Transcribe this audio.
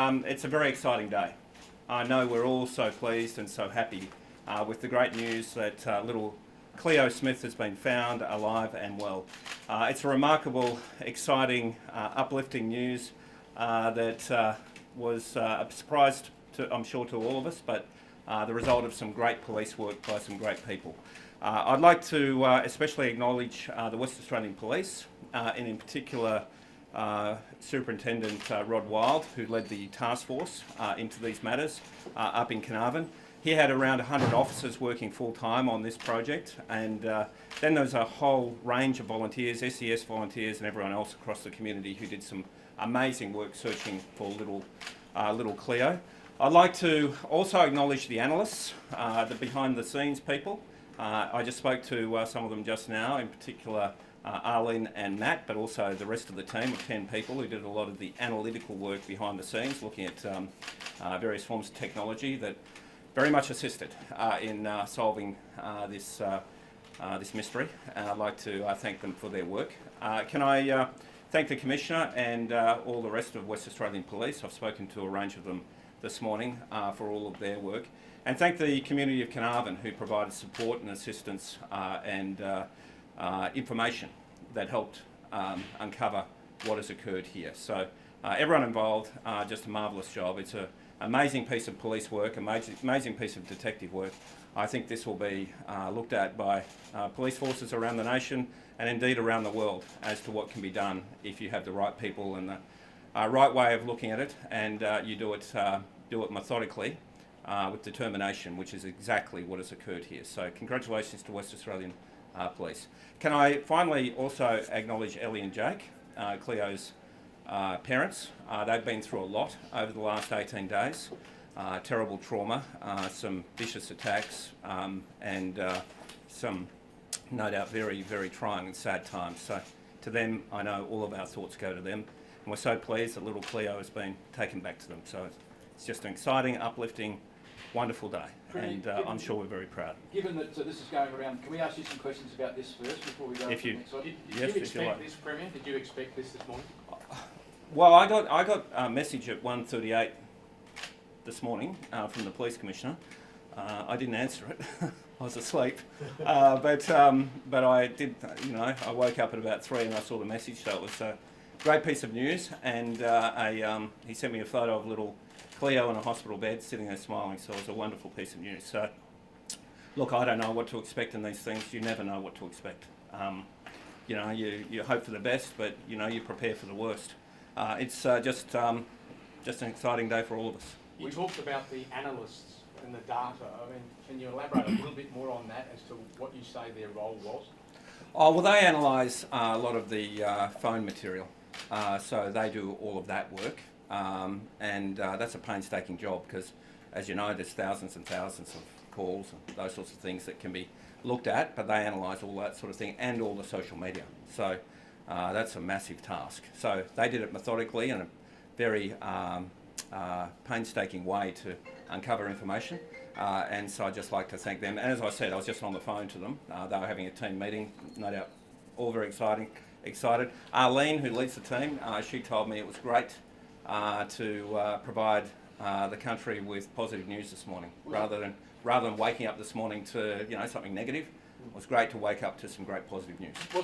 it's a very exciting day. I know we're all so pleased and so happy with the great news that little Cleo Smith has been found alive and well. It's a remarkable, exciting, uplifting news that was a surprise, I'm sure, to all of us, but the result of some great police work by some great people. I'd like to especially acknowledge the West Australian Police, and in particular Superintendent Rod Wild, who led the task force into these matters up in Carnarvon. He had around 100 officers working full-time on this project, and then there was a whole range of volunteers, SES volunteers and everyone else across the community who did some amazing work searching for little Cleo. I'd like to also acknowledge the analysts, the behind-the-scenes people. I just spoke to some of them just now, in particular Arlene and Matt, but also the rest of the team of 10 people who did a lot of the analytical work behind the scenes, looking at various forms of technology that very much assisted in solving this mystery. And I'd like to thank them for their work. Can I thank the Commissioner and all the rest of West Australian Police? I've spoken to a range of them this morning for all of their work. And thank the community of Carnarvon, who provided support and assistance and information that helped uncover what has occurred here. So everyone involved, just a marvellous job. It's an amazing piece of police work, amazing piece of detective work. I think this will be looked at by police forces around the nation and indeed around the world as to what can be done if you have the right people and the right way of looking at it, and you do it methodically with determination, which is exactly what has occurred here. So congratulations to West Australian Police. Can I finally also acknowledge Ellie and Jake, Cleo's parents. They've been through a lot over the last 18 days. Terrible trauma, some vicious attacks, and some, no doubt, very, very trying and sad times. So to them, I know all of our thoughts go to them. And we're so pleased that little Cleo has been taken back to them. So it's just an exciting, uplifting, wonderful day, and I'm sure we're very proud. Given that this is going around, can we ask you some questions about this first before we go to the next slide? Did you expect this, Premier? Did you expect this morning? Well, I got a message at 1:38 this morning from the Police Commissioner. I didn't answer it. I was asleep, but I did. I woke up at about 3 and I saw the message. So it was a great piece of news, and he sent me a photo of little Cleo in a hospital bed, sitting there smiling. So it was a wonderful piece of news. So, look, I don't know what to expect in these things. You never know what to expect. You hope for the best, but you prepare for the worst. It's just an exciting day for all of us. We talked about the analysts and the data. I mean, can you elaborate a little bit more on that as to what you say their role was? Oh, well, they analyse a lot of the phone material, so they do all of that work, and that's a painstaking job because, as you know, there's thousands and thousands of calls and those sorts of things that can be looked at, but they analyse all that sort of thing and all the social media. So that's a massive task. So they did it methodically in a very painstaking way to uncover information, and so I'd just like to thank them. And as I said, I was just on the phone to them. They were having a team meeting, no doubt all very excited. Arlene, who leads the team, she told me it was great to provide the country with positive news this morning, rather than waking up this morning to something negative. It was great to wake up to some great positive news.